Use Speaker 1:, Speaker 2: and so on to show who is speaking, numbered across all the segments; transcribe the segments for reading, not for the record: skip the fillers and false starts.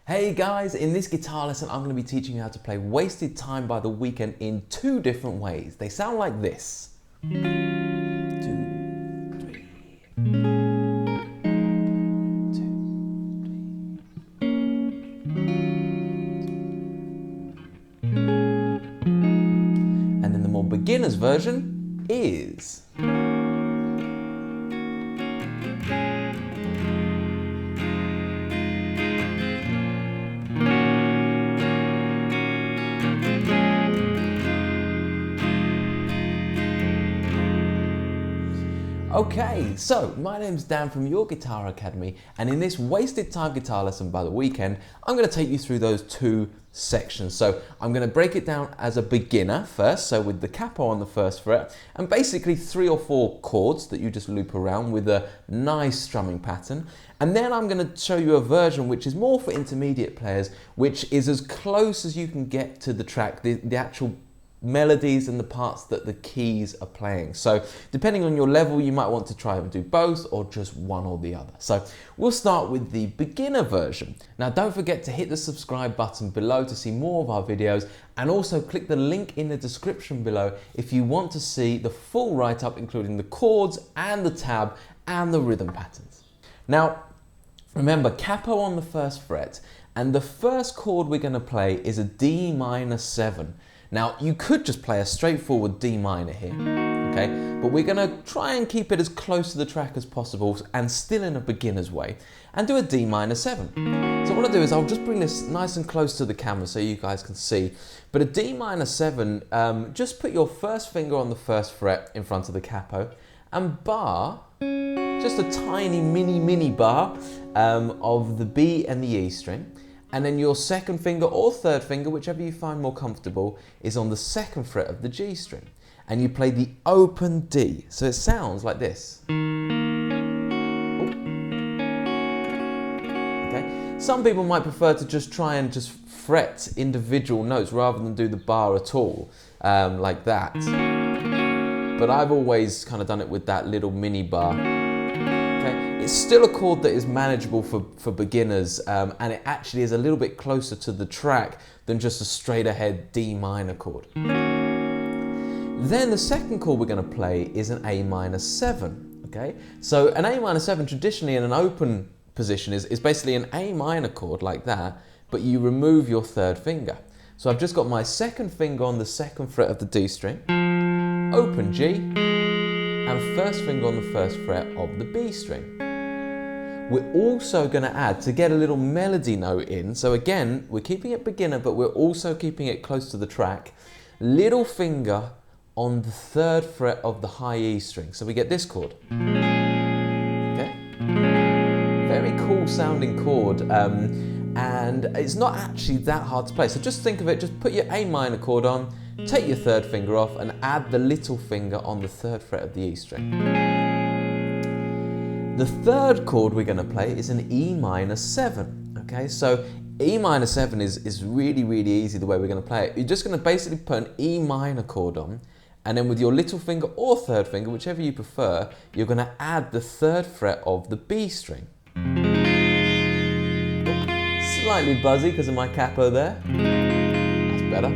Speaker 1: Hey guys, in this guitar lesson I'm going to be teaching you how to play Wasted Time by The Weeknd in two different ways. They sound like this. 2, 3. And then the more beginner's version is... Okay, so my name's Dan from Your Guitar Academy, and in this Wasted Time guitar lesson by The Weeknd, I'm going to take you through those two sections. So I'm going to break it down as a beginner first, so with the capo on the first fret, and basically 3 or 4 chords that you just loop around with a nice strumming pattern. And then I'm going to show you a version which is more for intermediate players, which is as close as you can get to the track, the actual melodies and the parts that the keys are playing. So depending on your level, you might want to try and do both or just one or the other. So we'll start with the beginner version. Now don't forget to hit the subscribe button below to see more of our videos, and also click the link in the description below if you want to see the full write-up including the chords and the tab and the rhythm patterns. Now remember, capo on the first fret, and the first chord we're going to play is a D minor 7. Now, you could just play a straightforward D minor here, okay? But we're gonna try and keep it as close to the track as possible and still in a beginner's way, and do a D minor 7. So what I'll do is I'll just bring this nice and close to the camera so you guys can see. But a D minor 7, just put your first finger on the first fret in front of the capo and bar, just a tiny mini bar of the B and the E string. And then your second finger or third finger, whichever you find more comfortable, is on the second fret of the G string. And you play the open D. So it sounds like this. Okay. Some people might prefer to just try and just fret individual notes rather than do the bar at all, like that. But I've always kind of done it with that little mini bar. It's still a chord that is manageable for beginners, and it actually is a little bit closer to the track than just a straight ahead D minor chord. Then the second chord we're going to play is an A minor 7. Okay, so an A minor 7 traditionally in an open position is basically an A minor chord like that, but you remove your third finger. So I've just got my second finger on the second fret of the D string, open G, and first finger on the first fret of the B string. We're also going to add, to get a little melody note in, so again, we're keeping it beginner, but we're also keeping it close to the track, little finger on the third fret of the high E string. So we get this chord. Okay? Very cool sounding chord, and it's not actually that hard to play. So just think of it, just put your A minor chord on, take your third finger off, and add the little finger on the third fret of the E string. The third chord we're going to play is an E minor 7. Okay, so E minor 7 is really easy the way we're going to play it. You're just going to basically put an E minor chord on, and then with your little finger or third finger, whichever you prefer, you're going to add the third fret of the B string. Slightly buzzy because of my capo there. That's better.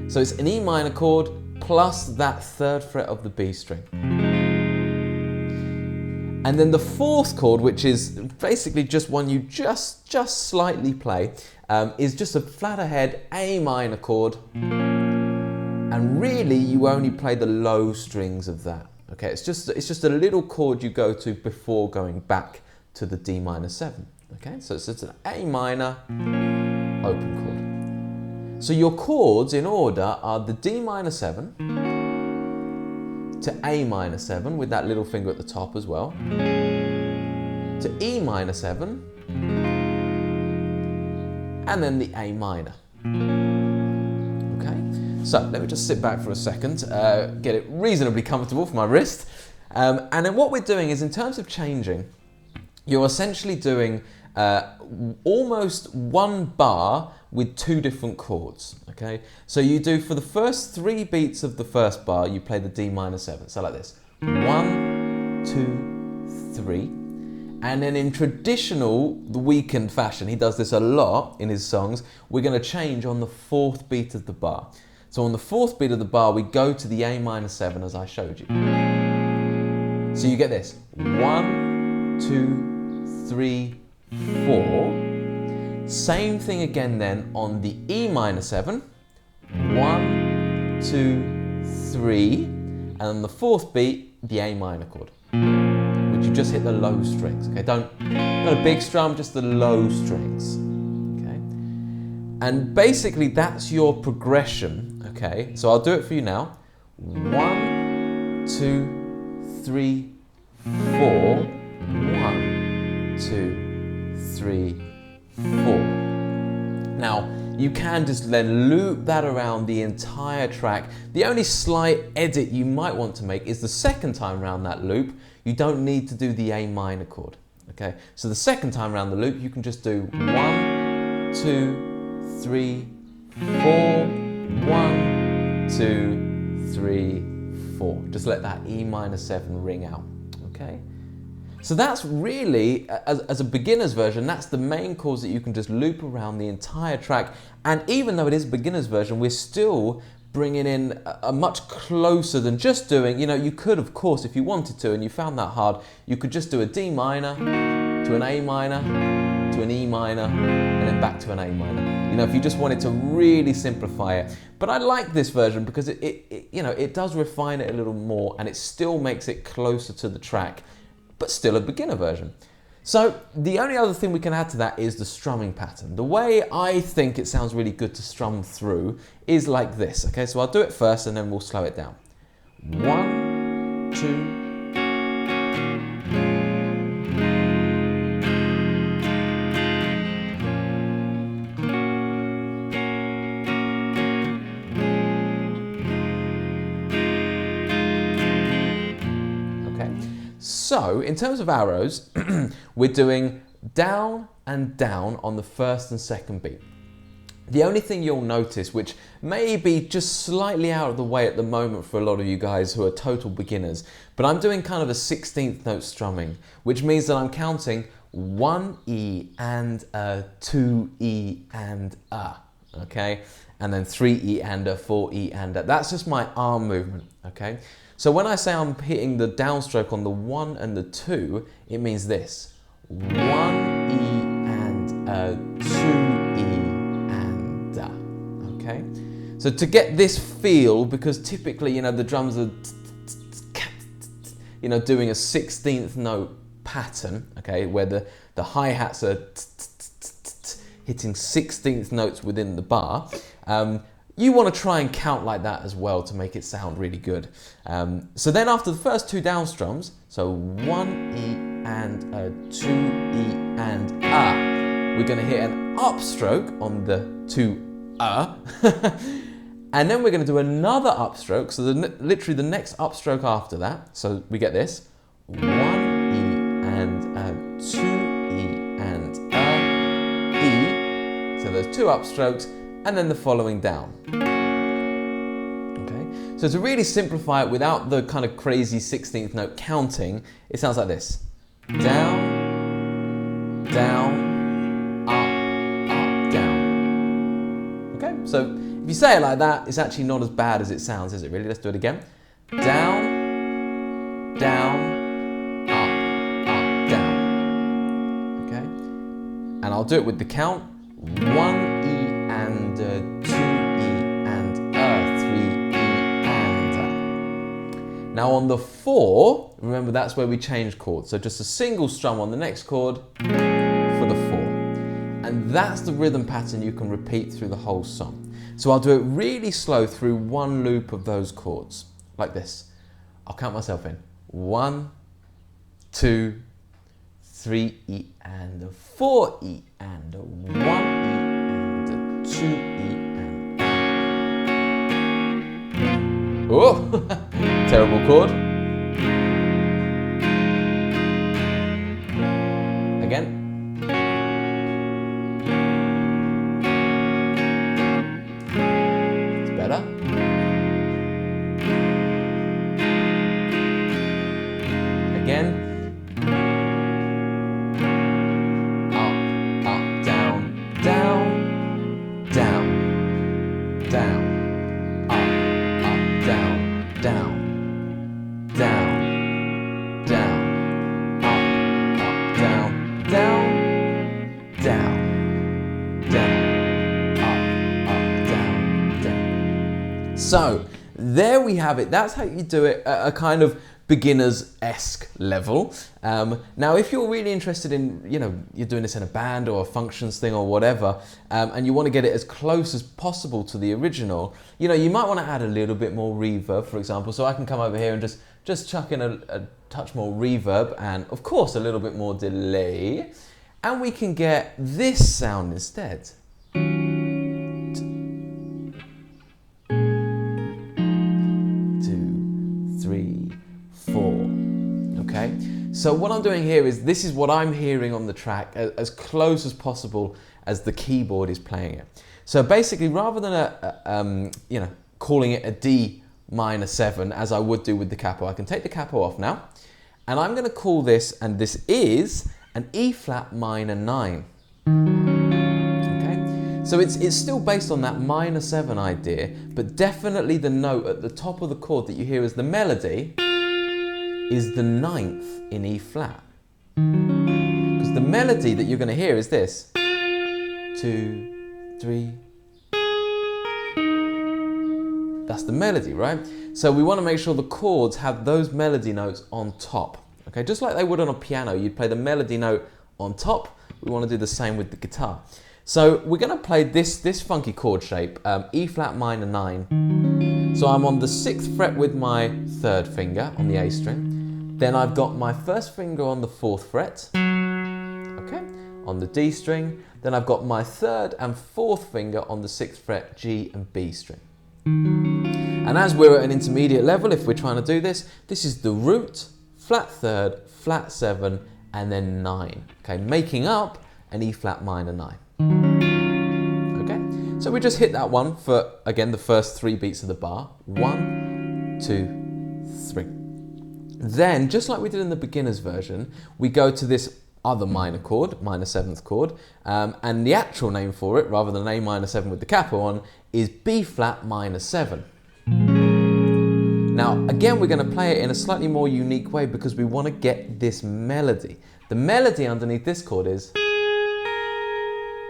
Speaker 1: So it's an E minor chord plus that third fret of the B string. And then the fourth chord, which is basically just one you just slightly play, is just a flat ahead A minor chord. And really you only play the low strings of that. Okay, it's just a little chord you go to before going back to the D minor 7. Okay, so it's an A minor open chord. So your chords in order are the D minor 7, to A minor 7 with that little finger at the top as well, to E minor 7, and then the A minor. Okay, so let me just sit back for a second, get it reasonably comfortable for my wrist, and then what we're doing is, in terms of changing, you're essentially doing almost one bar with 2 different chords. Okay, so you do, for the first 3 beats of the first bar, you play the D minor 7. So like this: 1, 2, 3, And then in traditional, the Weeknd fashion, he does this a lot in his songs, we're going to change on the 4th beat of the bar. So on the 4th beat of the bar, we go to the A minor 7 as I showed you. So you get this, 1, 2, 3, 4. Same thing again then on the E minor 7, 1, 2, 3, and on the 4th beat, the A minor chord, which you just hit the low strings, okay? Not a big strum, just the low strings, okay? And basically that's your progression, okay? So I'll do it for you now. 1, 2, 3, 4, 1, 2, 3, 4. Now, you can just then loop that around the entire track. The only slight edit you might want to make is the second time around that loop, you don't need to do the A minor chord, okay? So the second time around the loop, you can just do 1, 2, 3, 4, 1, 2, 3, 4. Just let that E minor 7 ring out, okay? So that's really, as a beginner's version, that's the main chords that you can just loop around the entire track. And even though it is a beginner's version, we're still bringing in a much closer than just doing, you know, you could, of course, if you wanted to, and you found that hard, you could just do a D minor to an A minor to an E minor, and then back to an A minor. You know, if you just wanted to really simplify it. But I like this version because it does refine it a little more, and it still makes it closer to the track, but still a beginner version. So the only other thing we can add to that is the strumming pattern. The way I think it sounds really good to strum through is like this, okay? So I'll do it first and then we'll slow it down. 1, 2, So, in terms of arrows, we're doing down and down on the 1st and 2nd beat. The only thing you'll notice, which may be just slightly out of the way at the moment for a lot of you guys who are total beginners, but I'm doing kind of a 16th note strumming, which means that I'm counting 1 E and a, 2 E and a, okay? And then 3 E and a, 4 E and a. That's just my arm movement, okay? So when I say I'm hitting the downstroke on the 1 and the 2, it means this. 1 E and a, 2 E and a, okay? So to get this feel, because typically, you know, the drums are, you know, doing a 16th note pattern, okay, where the hi-hats are hitting 16th notes within the bar. You want to try and count like that as well to make it sound really good. So then after the first 2 down strums, so 1 E and a, 2 E and a, we're going to hit an upstroke on the 2 a, and then we're going to do another upstroke, so literally the next upstroke after that, so we get this, 1 E and a, 2 E and a, E, so there's 2 upstrokes, and then the following down. Okay, so to really simplify it without the kind of crazy 16th note counting, it sounds like this. Down, down, up, down. Okay, so if you say it like that, it's actually not as bad as it sounds, is it really? Let's do it again. Down, down, up, down. Okay, and I'll do it with the count. 1 E and a, 2 E and a, 3 E and a. Now on the 4, remember that's where we change chords. So just a single strum on the next chord for the 4. And that's the rhythm pattern you can repeat through the whole song. So I'll do it really slow through one loop of those chords, like this. I'll count myself in. 1, 2, 3 E and a, 4 E and a, 1 E and a, 2 E and a. Oh, terrible chord. Again. It's better. Again. down, up, down, down, down, down, up, down, down, down, down, up, down, down. So there we have it. That's how you do it at a kind of beginner's-esque level. Now, if you're really interested in, you're doing this in a band or a functions thing or whatever, and you want to get it as close as possible to the original, you might want to add a little bit more reverb, for example. So I can come over here and just chuck in a touch more reverb and, of course, a little bit more delay. And we can get this sound instead. 3, 4. Okay, so what I'm doing here is this is what I'm hearing on the track as close as possible as the keyboard is playing it. So basically, rather than calling it a D minor 7 as I would do with the capo, I can take the capo off now, and I'm going to call this, and this is an E flat minor 9. So it's still based on that minor 7 idea, but definitely the note at the top of the chord that you hear as the melody is the 9th in E flat. Because the melody that you're going to hear is this. 2, 3. That's the melody, right? So we want to make sure the chords have those melody notes on top. Okay, just like they would on a piano, you'd play the melody note on top. We want to do the same with the guitar. So we're going to play this funky chord shape, E flat minor 9. So I'm on the 6th fret with my 3rd finger on the A string. Then I've got my 1st finger on the 4th fret, okay, on the D string. Then I've got my 3rd and 4th finger on the 6th fret, G and B string. And as we're at an intermediate level, if we're trying to do this, this is the root, flat 3rd, flat 7, and then 9. Okay, making up an E flat minor 9. Okay, so we just hit that one for, again, the first 3 beats of the bar. 1, 2, 3. Then, just like we did in the beginner's version, we go to this other minor chord, minor 7th chord, and the actual name for it, rather than A minor 7 with the capo on, is B flat minor 7. Now, again, we're going to play it in a slightly more unique way because we want to get this melody. The melody underneath this chord is,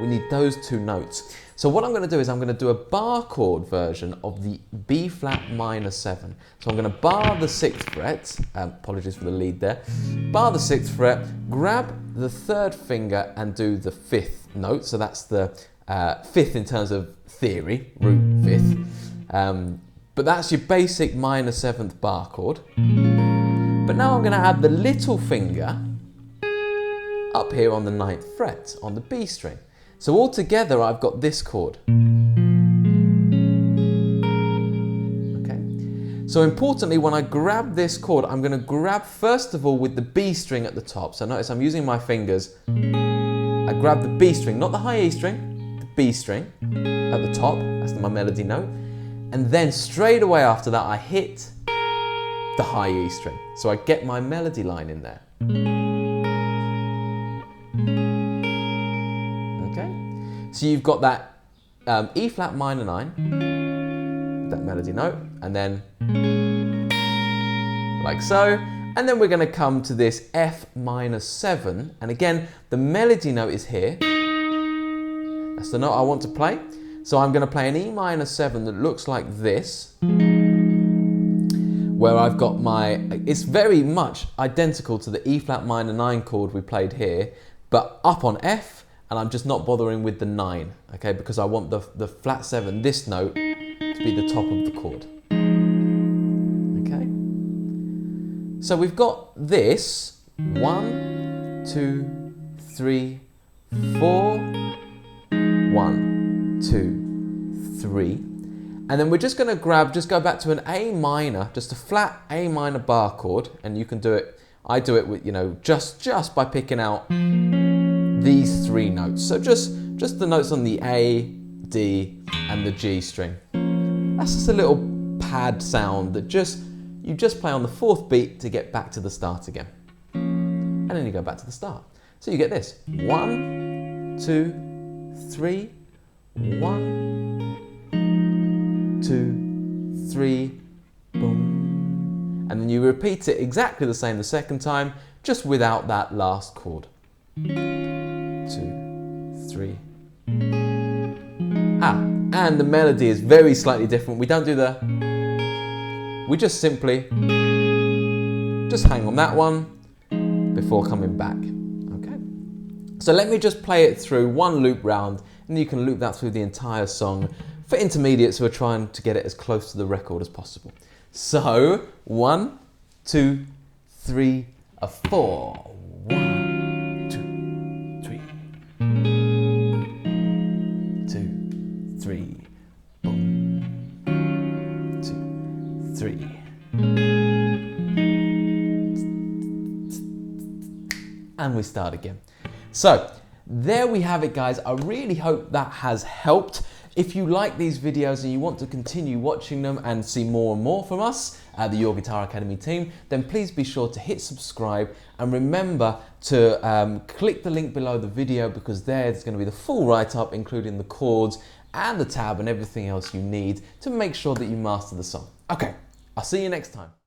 Speaker 1: we need those 2 notes. So what I'm going to do is I'm going to do a bar chord version of the B flat minor 7. So I'm going to bar the 6th fret, apologies for the lead there, bar the 6th fret, grab the 3rd finger and do the 5th note. So that's the 5th in terms of theory, root 5th. But that's your basic minor 7th bar chord. But now I'm going to add the little finger up here on the 9th fret on the B string. So altogether I've got this chord. Okay. So importantly, when I grab this chord, I'm going to grab first of all with the B string at the top. So notice I'm using my fingers. I grab the B string, not the high E string, the B string at the top. That's my melody note. And then straight away after that, I hit the high E string. So I get my melody line in there. So you've got that E flat minor 9, that melody note, and then like so. And then we're going to come to this F minor 7. And again, the melody note is here. That's the note I want to play. So I'm going to play an E minor 7 that looks like this, where I've got it's very much identical to the E flat minor 9 chord we played here, but up on F. And I'm just not bothering with the 9, okay, because I want the flat 7, this note, to be the top of the chord. Okay? So we've got this, 1, 2, 3, 4, 1, 2, 3. And then we're just going to just go back to an A minor, just a flat A minor bar chord, and you can do it, I do it with, just by picking out these 3 notes. So just the notes on the A, D, and the G string. That's just a little pad sound that you just play on the 4th beat to get back to the start again. And then you go back to the start. So you get this. 1, 2, 3, 1, 2, 3, boom. And then you repeat it exactly the same the second time, just without that last chord. 2, 3. And the melody is very slightly different. We don't do the, we just simply just hang on that one before coming back. Okay. So let me just play it through one loop round, and you can loop that through the entire song for intermediates who are trying to get it as close to the record as possible. So 1, 2, 3, 4. 1, 2, 3. 2, 3. Boom. 2, 3. And we start again. So there we have it, guys. I really hope that has helped. If you like these videos and you want to continue watching them and see more and more from us at the Your Guitar Academy team, then please be sure to hit subscribe, and remember to click the link below the video, because there's going to be the full write-up, including the chords and the tab and everything else you need to make sure that you master the song. Okay, I'll see you next time.